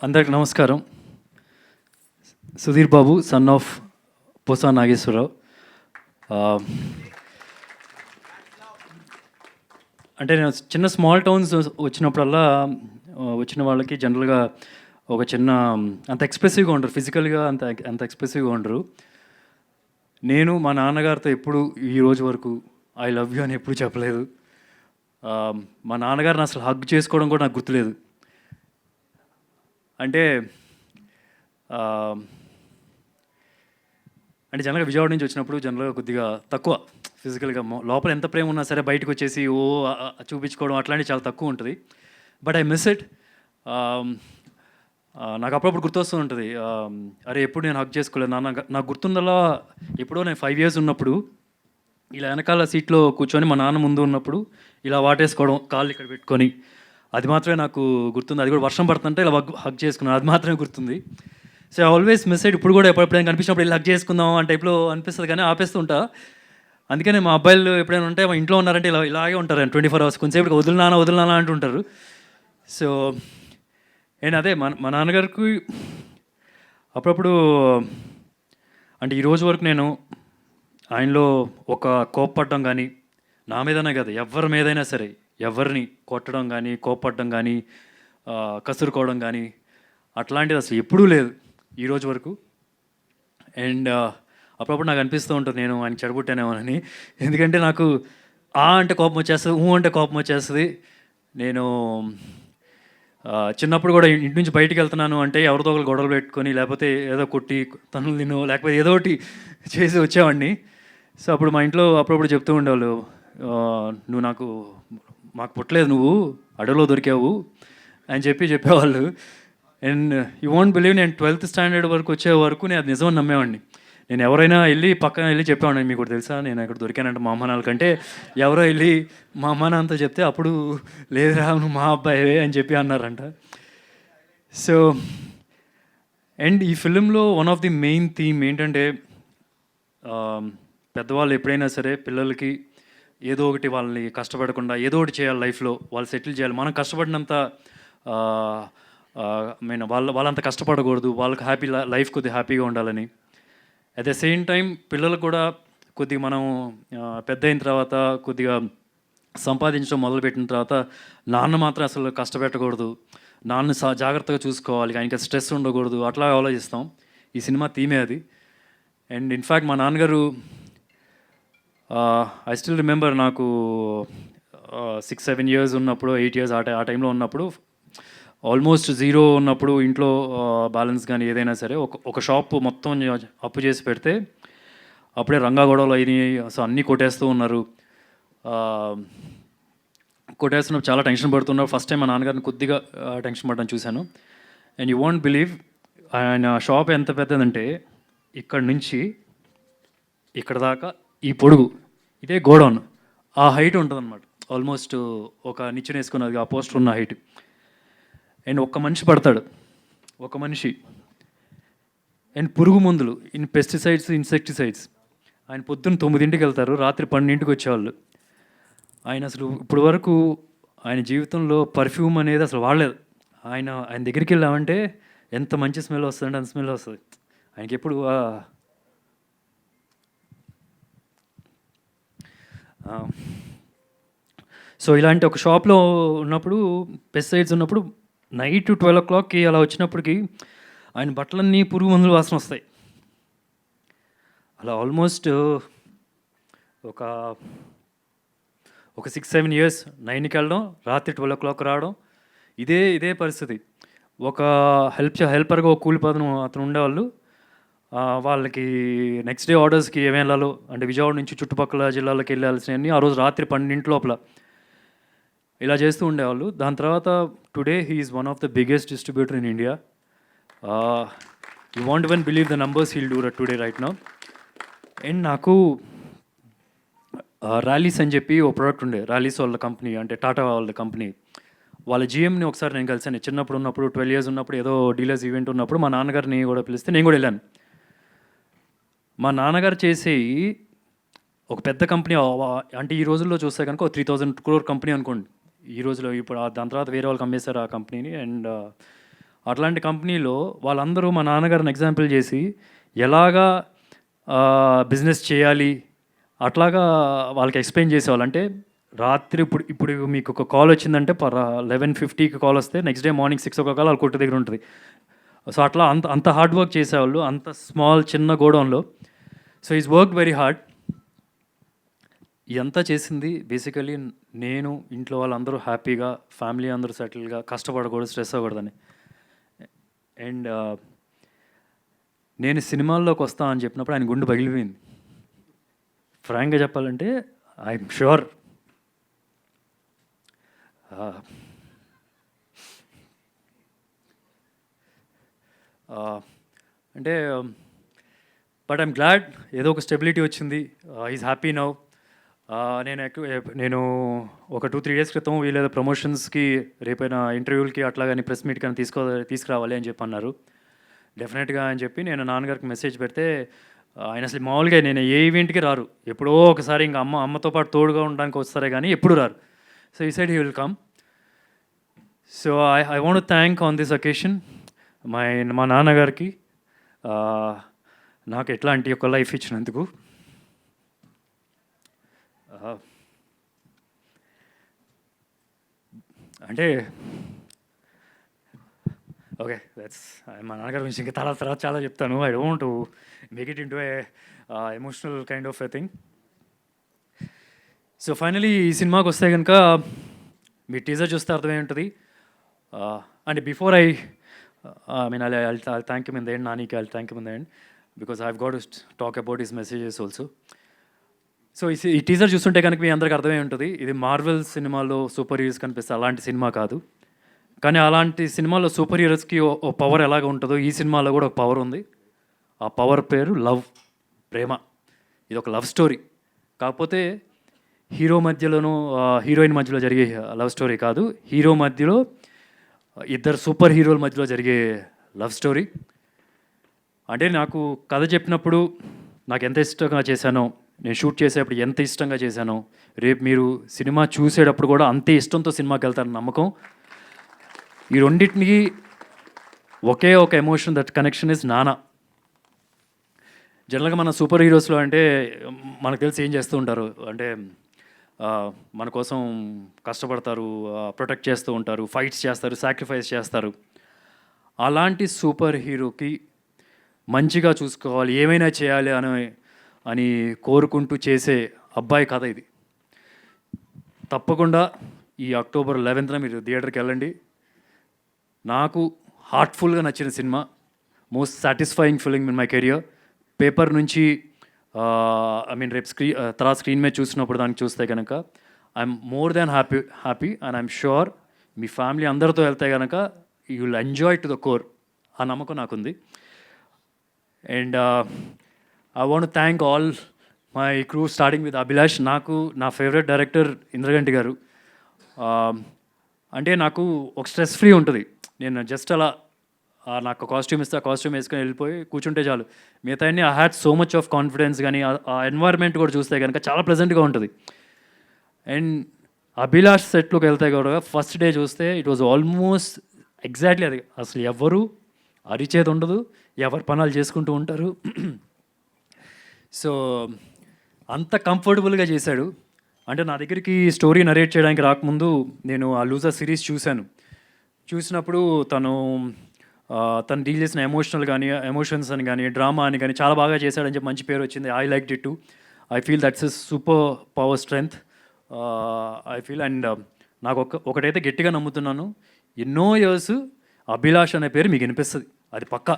అందరికి నమస్కారం. Sudheer Babu, son of పోసా నాగేశ్వరరావు. అంటే నేను చిన్న స్మాల్ టౌన్స్ వచ్చినప్పుడల్లా వచ్చిన వాళ్ళకి జనరల్గా ఒక చిన్న అంత ఎక్స్ప్రెసివ్గా ఉండరు, ఫిజికల్గా అంత ఎక్స్ప్రెసివ్గా ఉండరు. నేను మా నాన్నగారితో ఎప్పుడు ఈ రోజు వరకు ఐ లవ్ యూ అని ఎప్పుడు చెప్పలేదు. మా నాన్నగారిని అసలు హగ్ చేసుకోవడం కూడా నాకు గుర్తులేదు. అంటే అంటే జనరల్గా విజయవాడ నుంచి వచ్చినప్పుడు జనరల్గా కొద్దిగా తక్కువ ఫిజికల్గా, లోపల ఎంత ప్రేమ ఉన్నా సరే బయటకు వచ్చేసి చూపించుకోవడం అట్లాంటివి చాలా తక్కువ ఉంటుంది. But I miss it. నాకు అప్పుడప్పుడు గుర్తొస్తూ ఉంటుంది, అరే ఎప్పుడు నేను హక్ చేసుకోలేదు నాన్న. నాకు గుర్తుందలా ఎప్పుడో నేను 5 years ఉన్నప్పుడు ఇలా వెనకాల సీట్లో కూర్చొని మా నాన్న ముందు ఉన్నప్పుడు ఇలా వాటేసుకోవడం, కాళ్ళు ఇక్కడ పెట్టుకొని, అది మాత్రమే నాకు గుర్తుంది. అది కూడా వర్షం పడుతుంటే ఇలా హగ్ చేసుకున్నాను, అది మాత్రమే గుర్తుంది. So I always miss it. ఇప్పుడు కూడా ఎప్పుడైనా కనిపించినప్పుడు ఇలా హగ్ చేసుకుందాం ఆ టైప్లో అనిపిస్తుంది, కానీ ఆపేస్తూ ఉంటా. అందుకనే మా అబ్బాయిలు ఎప్పుడైనా ఉంటే మా ఇంట్లో ఉన్నారంటే ఇలాగే ఉంటారు 24 hours. కొంచెంసేపు వదిలినానా అంటుంటారు. సో నేను అదే మా నాన్నగారికి అప్పుడప్పుడు అంటే ఈరోజు వరకు నేను ఆయనలో ఒక కోప్పడడం కానీ, నా మీదనే కదా ఎవరి మీదైనా సరే, ఎవరిని కొట్టడం కానీ, కోప్పడడం కానీ, కసురుకోవడం కానీ అట్లాంటిది అసలు ఎప్పుడూ లేదు ఈరోజు వరకు. అండ్ అప్పుడప్పుడు నాకు అనిపిస్తూ ఉంటుంది నేను ఆయన చెడగొట్టానేమోనని. ఎందుకంటే నాకు అంటే కోపం వచ్చేస్తుంది, అంటే కోపం వచ్చేస్తుంది. నేను చిన్నప్పుడు కూడా ఇంటి నుంచి బయటికి వెళ్తున్నాను అంటే ఎవరితో ఒకరు గొడవలు పెట్టుకొని, లేకపోతే ఏదో కొట్టి తన్నులు తినో, లేకపోతే ఏదో ఒకటి చేసి వచ్చేవాడిని. సో అప్పుడు మా ఇంట్లో అప్పుడప్పుడు చెప్తూ ఉండేవాళ్ళు, నువ్వు మాకు పుట్టలేదు, నువ్వు అడవిలో దొరికావు అని చెప్పేవాళ్ళు. అండ్ యూ వాంట్ బిలీవ్, నేను 12th standard వరకు వచ్చే వరకు నేను అది నిజమని నమ్మేవాడిని. నేను ఎవరైనా పక్కన వెళ్ళి చెప్పేవాడిని, మీకు కూడా తెలుసా నేను ఇక్కడ దొరికానంటే మా అమ్మ నాన్నకంటే, ఎవరో వెళ్ళి మా అమ్మ నాన్నతో చెప్తే అప్పుడు లేదురా నువ్వు మా అబ్బాయివే అని చెప్పి అన్నారంట. సో అండ్ ఈ ఫిలింలో one of the main theme ఏంటంటే, పెద్దవాళ్ళు ఎప్పుడైనా సరే పిల్లలకి ఏదో ఒకటి వాళ్ళని కష్టపడకుండా ఏదో ఒకటి చేయాలి లైఫ్లో, వాళ్ళు సెటిల్ చేయాలి. మనం కష్టపడినంత వాళ్ళంత కష్టపడకూడదు, వాళ్ళకి లైఫ్ కొద్దిగా హ్యాపీగా ఉండాలని. అట్ ద సేమ్ టైం పిల్లలు కూడా కొద్దిగా మనం పెద్ద అయిన తర్వాత కొద్దిగా సంపాదించడం మొదలుపెట్టిన తర్వాత నాన్న మాత్రం అసలు కష్టపెట్టకూడదు, నాన్న జాగ్రత్తగా చూసుకోవాలి, ఆయనకి స్ట్రెస్ ఉండకూడదు, అట్లా ఆలోచిస్తాం. ఈ సినిమా థీమే అది. అండ్ ఇన్ఫ్యాక్ట్ మా నాన్నగారు ఐ స్టిల్ రిమెంబర్, నాకు 6-7 years ఉన్నప్పుడు, 8 years ఆ టైంలో ఉన్నప్పుడు, ఆల్మోస్ట్ 0 ఉన్నప్పుడు ఇంట్లో బ్యాలెన్స్ కానీ ఏదైనా సరే ఒక షాప్ మొత్తం అప్పు చేసి పెడితే, అప్పుడే రంగా గొడవలు అయినాయి, అసలు అన్నీ కొట్టేస్తూ ఉన్నారు. కొట్టేస్తున్నప్పుడు చాలా టెన్షన్ పడుతున్నారు. ఫస్ట్ టైం మా నాన్నగారిని కొద్దిగా టెన్షన్ పడడం చూశాను. అండ్ యూ వాంట్ బిలీవ్, ఆయన షాప్ ఎంత పెద్దదంటే ఇక్కడ నుంచి ఇక్కడ దాకా ఈ పొడుగు ఇదే గోడౌన్, ఆ హైట్ ఉంటుంది అనమాట. ఆల్మోస్ట్ ఒక నిచ్చెన వేసుకున్నది ఆ పోస్టర్ ఉన్న హైట్. అండ్ ఒక్క మనిషి పడతాడు, ఒక మనిషి. అండ్ పురుగు మందులు, పెస్టిసైడ్స్, ఇన్సెక్టిసైడ్స్. ఆయన పొద్దున్న 9ంటికి వెళ్తారు, రాత్రి 12ంటికి వచ్చేవాళ్ళు. ఆయన అసలు ఇప్పుడు వరకు ఆయన జీవితంలో పర్ఫ్యూమ్ అనేది అసలు వాడలేదు. ఆయన దగ్గరికి వెళ్ళామంటే ఎంత మంచి స్మెల్ వస్తుందంటే అంత స్మెల్ వస్తుంది. ఆయనకి ఎప్పుడు సో ఇలాంటి ఒక షాప్లో ఉన్నప్పుడు, పెస్టిసైడ్స్ ఉన్నప్పుడు, నైట్ 12 o'clockకి అలా వచ్చినప్పటికి ఆయన బట్టలన్నీ పురుగు మందులు వాసన వస్తాయి. అలా ఆల్మోస్ట్ ఒక 6-7 years, 9కి వెళ్ళడం, రాత్రి 12 o'clock రావడం, ఇదే పరిస్థితి. ఒక హెల్పర్గా ఒక కూలి అతను ఉండేవాళ్ళు. వాళ్ళకి నెక్స్ట్ డే ఆర్డర్స్కి ఏమేమి వెళ్ళాలో, అంటే విజయవాడ నుంచి చుట్టుపక్కల జిల్లాలకు వెళ్ళాల్సినవన్నీ ఆ రోజు రాత్రి 12 లోపల ఇలా చేస్తూ ఉండేవాళ్ళు. దాని తర్వాత today he is one of the biggest distributor in India. You want even believe the numbers he'll do today right now. And నాకు ర్యాలీస్ అని చెప్పి ఓ ప్రోడక్ట్ ఉండే, ర్యాలీస్ వాళ్ళ కంపెనీ, అంటే టాటా వాళ్ళ కంపెనీ. వాళ్ళ జిఎంని ఒకసారి నేను కలిసాను. చిన్నప్పుడు ఉన్నప్పుడు 12 years ఉన్నప్పుడు ఏదో డీలర్స్ ఈవెంట్ ఉన్నప్పుడు మా నాన్నగారిని కూడా పిలిస్తే నేను కూడా వెళ్ళాను. మా నాన్నగారు చేసే ఒక పెద్ద కంపెనీ, అంటే ఈ రోజుల్లో చూస్తే కనుక 3,000 crore కంపెనీ అనుకోండి ఈ రోజులో. ఇప్పుడు దాని తర్వాత వేరే వాళ్ళకి అమ్మేశారు ఆ కంపెనీని. అండ్ అట్లాంటి కంపెనీలో వాళ్ళందరూ మా నాన్నగారిని ఎగ్జాంపుల్ చేసి ఎలాగా బిజినెస్ చేయాలి అట్లాగా వాళ్ళకి ఎక్స్ప్లెయిన్ చేసేవాళ్ళు. అంటే రాత్రి ఇప్పుడు మీకు ఒక కాల్ వచ్చిందంటే 11:50కి కాల్ వస్తే నెక్స్ట్ డే మార్నింగ్ 6 o'clock వాళ్ళ కొట్టు దగ్గర ఉంటుంది. సో అట్లా అంత అంత హార్డ్ వర్క్ చేసేవాళ్ళు అంత చిన్న గోడౌన్లో. So is work very hard. ఇదంతా చేసింది బేసికలీ నేను, ఇంట్లో వాళ్ళందరూ హ్యాపీగా, ఫ్యామిలీ అందరూ సెటిల్గా, కష్టపడకూడదు, స్ట్రెస్ అవ్వకూడదని. అండ్ నేను సినిమాల్లోకి వస్తా అని చెప్పినప్పుడు ఆయన గుండె పగిలిపోయింది. ఫ్రాంక్గా చెప్పాలంటే ఐఎమ్ ష్యూర్ అంటే బట్ ఐఎమ్ గ్లాడ్ ఏదో ఒక స్టెబిలిటీ వచ్చింది. Is happy now. నేను ఒక 2-3 days క్రితం వీళ్ళేదో ప్రమోషన్స్కి రేపైనా ఇంటర్వ్యూలకి అట్లా కానీ ప్రెస్ మీట్ కానీ తీసుకురావాలి అని చెప్పి అన్నారు. డెఫినెట్గా అని చెప్పి నేను నాన్నగారికి మెసేజ్ పెడితే ఆయన అసలు మామూలుగా నేను ఏ ఈవెంట్కి రారు, ఎప్పుడో ఒకసారి ఇంకా అమ్మతో పాటు తోడుగా ఉండడానికి వస్తారే కానీ ఎప్పుడు రారు. సో ఈ side he will come. So I want to thank on this occasion మా నాన్నగారికి నాకు ఎట్లాంటి ఒక లైఫ్ ఇచ్చినందుకు. అంటే ఓకే దట్స్ మా నాన్నగారి గురించి ఇంకా తర్వాత చాలా చెప్తాను. I don't to make it into a emotional kind of a thing. So finally ఈ సినిమాకి వస్తే కనుక మీ టీజర్ చూస్తే అర్థమై ఉంటుంది. And before I mean I thank you in the end, నానికి I thank you in the end because I got to talk about his messages also. So ఈ టీజర్ చూస్తుంటే కనుక మీ అందరికి అర్థమై ఉంటుంది, ఇది మార్వెల్ సినిమాలో సూపర్ హీరోస్ కనిపిస్తే అలాంటి సినిమా కాదు. కానీ అలాంటి సినిమాలో సూపర్ హీరోస్కి ఓ పవర్ ఎలాగ ఉంటుందో ఈ సినిమాలో కూడా ఒక పవర్ ఉంది. ఆ పవర్ పేరు లవ్, ప్రేమ. ఇది ఒక లవ్ స్టోరీ. కాకపోతే హీరో మధ్యలోనూ హీరోయిన్ మధ్యలో జరిగే లవ్ స్టోరీ కాదు, హీరో మధ్యలో ఇద్దరు సూపర్ హీరోల మధ్యలో జరిగే లవ్ స్టోరీ. అంటే నాకు కథ చెప్పినప్పుడు నాకు ఎంత ఇష్టంగా చేశానో, నేను షూట్ చేసేటప్పుడు ఎంత ఇష్టంగా చేశానో, రేపు మీరు సినిమా చూసేటప్పుడు కూడా అంతే ఇష్టంతో సినిమాకి వెళ్తారని నమ్మకం. ఈ రెండింటికి ఒకే ఒక ఎమోషన్, దట్ కనెక్షన్ ఇస్ నాన్న. జనరల్గా మన సూపర్ హీరోస్లో అంటే మనకు తెలిసి ఏం చేస్తూ ఉంటారు అంటే మన కోసం కష్టపడతారు, ప్రొటెక్ట్ చేస్తూ ఉంటారు, ఫైట్స్ చేస్తారు, సాక్రిఫైస్ చేస్తారు. అలాంటి సూపర్ హీరోకి మంచిగా చూసుకోవాలి, ఏమైనా చేయాలి అని కోరుకుంటూ చేసే అబ్బాయి కథ ఇది. తప్పకుండా ఈ October 11th మీరు థియేటర్కి వెళ్ళండి. నాకు హార్ట్ఫుల్గా నచ్చిన cinema, most satisfying film in my career. Paper నుంచి ఐ మీన్ రేపు తర్వాత స్క్రీన్ మీద చూసినప్పుడు దానికి చూస్తే కనుక I'm more than happy and I'm sure me family అందరితో వెళ్తే కనుక you will enjoy to the core. ఆ నమ్మకం నాకుంది. And I want thank all my crew starting with Abhilash. నాకు నా ఫేవరెట్ డైరెక్టర్ ఇంద్రగంటి గారు. అంటే నాకు ఒక స్ట్రెస్ ఫ్రీ ఉంటుంది. నేను జస్ట్ అలా నాకు కాస్ట్యూమ్ ఇస్తే ఆ కాస్ట్యూమ్ వేసుకొని వెళ్ళిపోయి కూర్చుంటే చాలు. మిగతా I had so much of confidence. కానీ ఆ ఎన్వైర్న్మెంట్ కూడా చూస్తే కనుక చాలా ప్లెజెంట్గా ఉంటుంది. అండ్ అభిలాష్ సెట్లోకి వెళ్తే కూడా ఫస్ట్ డే చూస్తే ఇట్ వాజ్ ఆల్మోస్ట్ ఎగ్జాక్ట్లీ అది. అసలు ఎవరు అరిచేది ఉండదు, ఎవరి పనులు చేసుకుంటూ ఉంటారు. సో అంత కంఫర్టబుల్గా చేశాడు. అంటే నా దగ్గరికి స్టోరీ నరేట్ చేయడానికి రాకముందు నేను ఆ లూజర్ సిరీస్ చూసినప్పుడు తను డీల్ చేసిన ఎమోషన్స్ అని కానీ డ్రామా అని కానీ చాలా బాగా చేశాడని చెప్పి మంచి పేరు వచ్చింది. I like it to. I feel that's is super power strength I feel. And నాకు ఒకటైతే గట్టిగా నమ్ముతున్నాను, ఎన్నో ఇయర్స్ అభిలాష్ అనే పేరు మీకు వినిపిస్తుంది, అది పక్కా.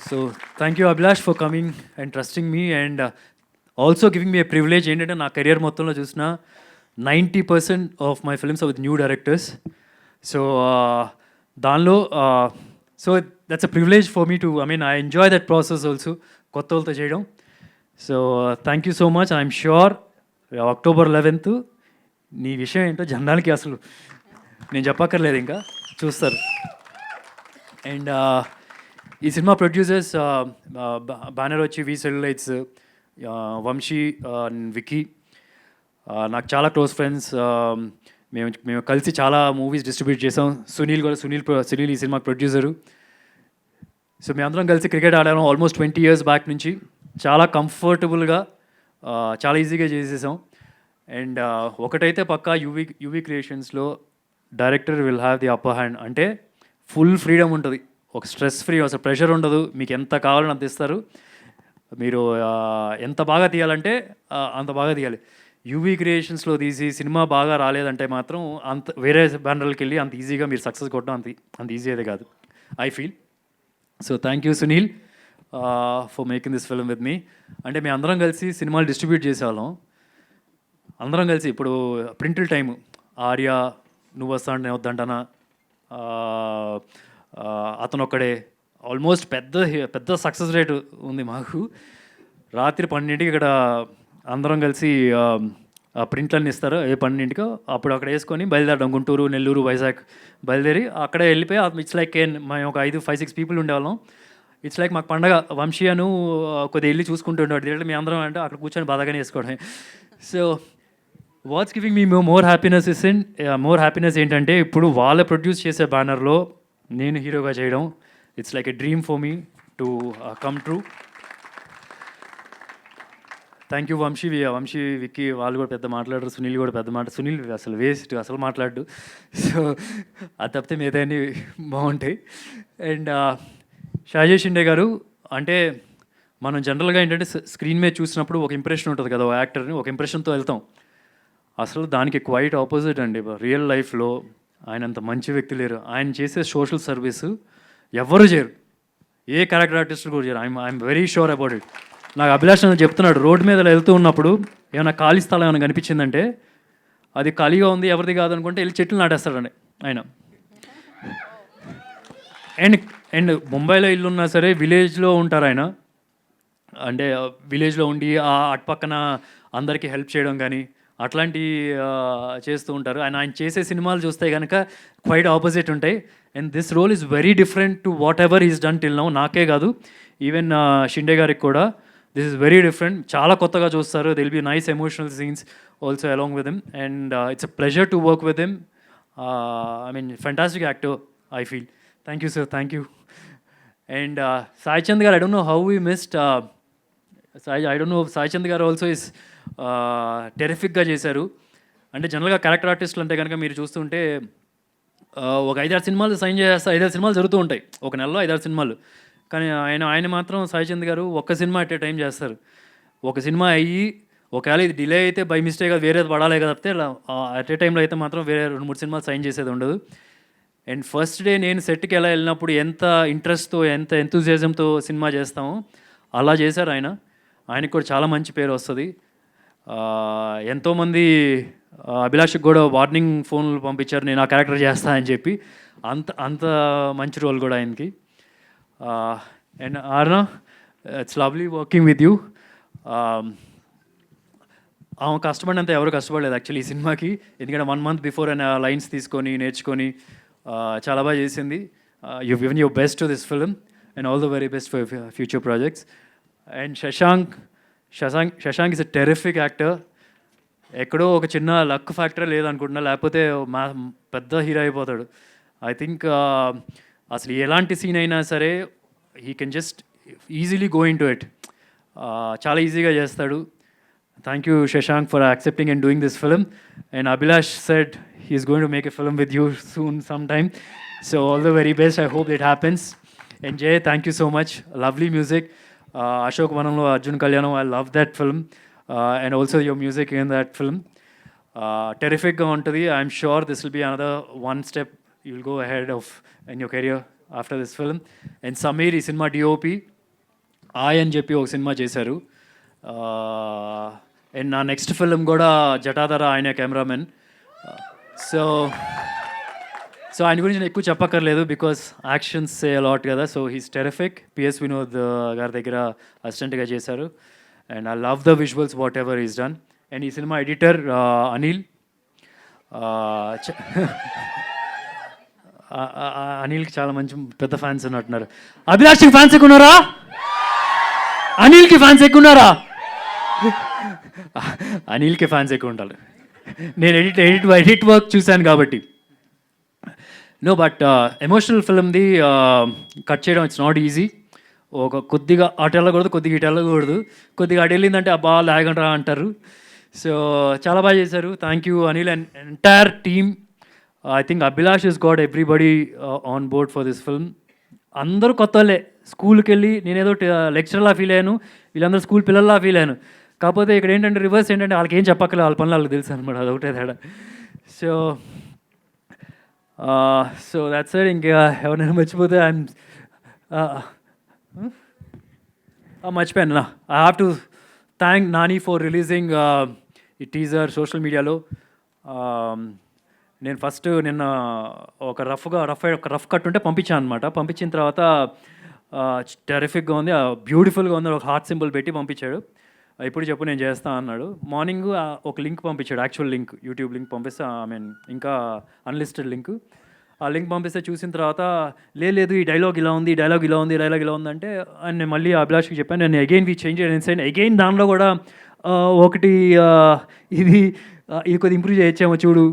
So thank you Abhilash for coming and trusting me and also giving me a privilege. ఏంటంటే నా కెరియర్ మొత్తంలో చూసిన 90% of my films with new directors. So దానిలో so that's a privilege for me to I enjoy that process also, కొత్త వాళ్ళతో చేయడం. So thank you so much. I'm sure October 11th నీ విషయం ఏంటో జనాలకి అసలు నేను చెప్పక్కర్లేదు, ఇంకా చూస్తారు. అండ్ ఈ సినిమా ప్రొడ్యూసర్స్ బ్యానర్ వచ్చి వి సెల్యులైట్స్, వంశీ, వికీ, నాకు చాలా క్లోజ్ ఫ్రెండ్స్. మేము కలిసి చాలా మూవీస్ డిస్ట్రిబ్యూట్ చేసాం. సునీల్ ఈ సినిమాకి ప్రొడ్యూసరు. సో మేమందరం కలిసి క్రికెట్ ఆడాము ఆల్మోస్ట్ 20 years బ్యాక్ నుంచి. చాలా కంఫర్టబుల్గా చాలా ఈజీగా చేసేసాం. అండ్ ఒకటైతే పక్కా యూవీ క్రియేషన్స్లో director will have the upper hand. అంటే ఫుల్ ఫ్రీడమ్ ఉంటుంది, ఒక స్ట్రెస్ ఫ్రీ, అసలు ప్రెషర్ ఉండదు. మీకు ఎంత కావాలని అంత ఇస్తారు. మీరు ఎంత బాగా తీయాలంటే అంత బాగా తీయాలి. యూవీ క్రియేషన్స్లో తీసి సినిమా బాగా రాలేదంటే మాత్రం అంత వేరే బ్యానర్లకి వెళ్ళి అంత ఈజీగా మీరు సక్సెస్ కొట్టడం అంత ఈజీ అయితే కాదు, I feel. So thank you Sunil for making this film with me. అంటే మేము అందరం కలిసి సినిమాలు డిస్ట్రిబ్యూట్ చేసేవాళ్ళం. అందరం కలిసి ఇప్పుడు ప్రింటిల్ టైము ఆర్య, నువ్వు వస్తా అంటే నేను వద్దంటానా, అతను ఒక్కడే, ఆల్మోస్ట్ పెద్ద సక్సెస్ రేట్ ఉంది మాకు. రాత్రి 12ంటికి ఇక్కడ అందరం కలిసి ప్రింట్లన్నీ ఇస్తారు, 12ంటికో అప్పుడు అక్కడ వేసుకొని బయలుదేరడం. గుంటూరు, నెల్లూరు, వైజాగ్ బయలుదేరి అక్కడే వెళ్ళిపోయి ఇట్స్ లైక్ మేము ఒక 5-6 people ఉండేవాళ్ళం. ఇట్స్ లైక్ మాకు పండగ. వంశీ అను కొద్దిగా వెళ్ళి చూసుకుంటూ ఉండేవాడు. ఎందుకంటే మీ అందరం అంటే అక్కడ కూర్చొని బాధగానే వేసుకోవడమే. So what's giving me more happiness ఏంటంటే ఇప్పుడు వాళ్ళ ప్రొడ్యూస్ చేసే బ్యానర్లో నేను హీరోగా చేయడం, it's like a dream for me to come true. Thank you Vamshi, Vicky వాళ్ళు కూడా పెద్ద మాట్లాడరు, సునీల్ కూడా పెద్ద సునీల్ అసలు వేస్ట్, అసలు మాట్లాడు. సో అది తప్పితే మిగతాన్ని బాగుంటాయి. అండ్ షాజీ షిండే గారు అంటే మనం జనరల్గా ఏంటంటే స్క్రీన్ మీద చూసినప్పుడు ఒక ఇంప్రెషన్ ఉంటుంది కదా, ఒక యాక్టర్ని ఒక ఇంప్రెషన్తో వెళ్తాం. అసలు దానికి క్వైట్ ఆపోజిట్ అండి. రియల్ లైఫ్లో ఆయన అంత మంచి వ్యక్తి లేరు. ఆయన చేసే సోషల్ సర్వీసు ఎవరు చేయరు, ఏ క్యారెక్టర్ ఆర్టిస్ట్ కూడా చేయరు. I'm very sure about it. నాకు అభిలాష్ అని చెప్తున్నాడు, రోడ్డు మీద వెళ్తూ ఉన్నప్పుడు ఏమైనా ఖాళీ స్థలం ఏమైనా కనిపించిందంటే అది ఖాళీగా ఉంది ఎవరిది కాదనుకుంటే వెళ్ళి చెట్లు నాటేస్తాడండి ఆయన. అండ్ ముంబైలో ఇల్లు ఉన్నా సరే విలేజ్లో ఉంటారు ఆయన. అంటే విలేజ్లో ఉండి అటుపక్కన అందరికీ హెల్ప్ చేయడం కానీ అట్లాంటివి చేస్తూ ఉంటారు. ఆయన చేసే సినిమాలు చూస్తే కనుక క్వైట్ ఆపోజిట్ ఉంటాయి. And this role is very different to whatever is done till now. నాకే కాదు, ఈవెన్ షిండే గారికి కూడా దిస్ ఇస్ వెరీ డిఫరెంట్. చాలా కొత్తగా చూస్తారు. దిల్ be nice emotional scenes also along with him. And it's a pleasure to work with him. I mean fantastic actor I feel. Thank you sir, thank you. And Sai Chand garu, I don't know how we missed Sai Chand garu also is టెరిఫిక్గా చేశారు. అంటే జనరల్గా character ఆర్టిస్టులు అంటే కనుక మీరు చూస్తుంటే ఒక 5-6 సినిమాలు సైన్ చేస్తారు, 5-6 సినిమాలు జరుగుతూ ఉంటాయి ఒక నెలలో, 5-6 సినిమాలు. కానీ ఆయన మాత్రం సాయి చంద్ గారు ఒక్క సినిమా అట్ ఏ టైం చేస్తారు. ఒక సినిమా అయ్యి ఒకవేళ ఇది డిలే అయితే బై మిస్టేక్ వేరేది పడాలి కదా, తప్పితే అట్ ఏ టైంలో అయితే మాత్రం వేరే 2-3 సినిమాలు సైన్ చేసేది ఉండదు. అండ్ ఫస్ట్ డే నేను సెట్కి ఎలా వెళ్ళినప్పుడు ఎంత ఇంట్రెస్ట్తో ఎంత ఎంతూజియాజంతో సినిమా చేస్తామో అలా చేశారు ఆయన. ఆయనకు కూడా చాలా మంచి పేరు వస్తుంది. ఎంతోమంది అభిలాష్కి కూడా వార్నింగ్ ఫోన్లు పంపించారు నేను ఆ క్యారెక్టర్ చేస్తా అని చెప్పి. అంత మంచి రోల్ కూడా ఆయనకి. And ఆర్నా, it's lovely working with you. ఆమె కష్టపడినంత ఎవరు కష్టపడలేదు యాక్చువల్లీ ఈ సినిమాకి. ఎందుకంటే 1 month బిఫోర్ ఆయన లైన్స్ తీసుకొని నేర్చుకొని చాలా బాగా చేసింది. You given your best to this film and all the very best for future projects. And Shashank is a terrific actor. ఎక్కడో ఒక చిన్న లక్ ఫ్యాక్టర్ లేదనుకుంటున్నా, లేకపోతే పెద్ద హీరో అయిపోతాడు. ఐ థింక్ అసలు ఎలాంటి సీన్ అయినా సరే he can just easily go in to it. చాలా ఈజీగా చేస్తాడు. Thank you Shashank for accepting and doing this film. And Abhilash said he is going to make a film with you soon sometime, so all the very best. I hope it happens. And Jay, thank you so much. Lovely music. Ashok Vanamlo Arjun Kalyanam, I love that film, and also your music in that film terrific ga untadi. I'm sure this will be another one step you'll go ahead of in your career after this film. And Sameer ee cinema DOP అని చెప్పి ఒక cinema చేశారు. And నా next film కూడా జటాధర ఆయన cameraman. So ఆయన గురించి నేను ఎక్కువ చెప్పక్కర్లేదు బికాస్ యాక్షన్స్ సే అలాట్ కదా. So he's terrific. PS Vinod గారి దగ్గర అసిస్టెంట్గా చేశారు. And I love the visuals what ever is done. And ఈ సినిమా ఎడిటర్ అనిల్. అనిల్కి చాలా మంచి పెద్ద ఫ్యాన్స్ ఉన్నట్టున్నారు. అభిలాష్కి ఫ్యాన్స్ ఎక్కువ ఉన్నారా? అనిల్కి ఫ్యాన్స్ ఎక్కువ ఉన్నారా? అనిల్కి ఫ్యాన్స్ ఎక్కువ ఉండాలి. నేను ఎడిట్ వర్క్ చూశాను కాబట్టి. నో బట్ ఎమోషనల్ ఫిల్మ్ది కట్ చేయడం ఇట్స్ నాట్ ఈజీ. ఒక కొద్దిగా అటు వెళ్ళకూడదు, కొద్దిగా ఇటు వెళ్ళకూడదు, కొద్దిగా అటు వెళ్ళిందంటే అబ్బా లాగండ్రా అంటారు. సో చాలా బాగా చేశారు. Thank you Anil and entire team. I think Abhilash is got everybody on board for this film. అందరూ కొత్త వాళ్ళే. స్కూల్కి వెళ్ళి నేనేదో లెక్చరర్లా ఫీల్ అయ్యాను, వీళ్ళందరూ స్కూల్ పిల్లల్లా ఫీల్ అయ్యాను. కాకపోతే ఇక్కడ ఏంటంటే రివర్స్ ఏంటంటే వాళ్ళకి ఏం చెప్పక్కలే, వాళ్ళ పనులు వాళ్ళకి తెలుసు అనమాట, అదొకటే తేడా. So so that's it. ఇంకా ఎవరైనా మర్చిపోతే ఐఎమ్ మర్చిపోయాను. I have to thank Nani for releasing ఈ టీజర్ సోషల్ మీడియాలో. నేను ఫస్ట్ నిన్న ఒక రఫ్ కట్ ఉంటే పంపించాను అనమాట. పంపించిన తర్వాత టెరిఫిక్గా ఉంది, బ్యూటిఫుల్గా ఉంది, ఒక హార్ట్ సింబల్ పెట్టి పంపించాడు. ఇప్పుడు చెప్పు నేను చేస్తా అన్నాడు. మార్నింగ్ ఒక లింక్ పంపించాడు, యాక్చువల్ లింక్, యూట్యూబ్ లింక్ పంపిస్తే, ఐ మీన్ ఇంకా అన్లిస్టెడ్ లింక్. ఆ లింక్ పంపిస్తే చూసిన తర్వాత లేదు ఈ డైలాగ్ ఇలా ఉంది, ఈ డైలాగ్ ఇలా ఉంది, ఈ డైలాగ్ ఇలా ఉందంటే నేను మళ్ళీ అభిలాష్కి చెప్పాను, నేను again we change and again దానిలో కూడా ఒకటి ఇది కొద్దిగా ఇంప్రూవ్ చేయొచ్చేమో చూడు,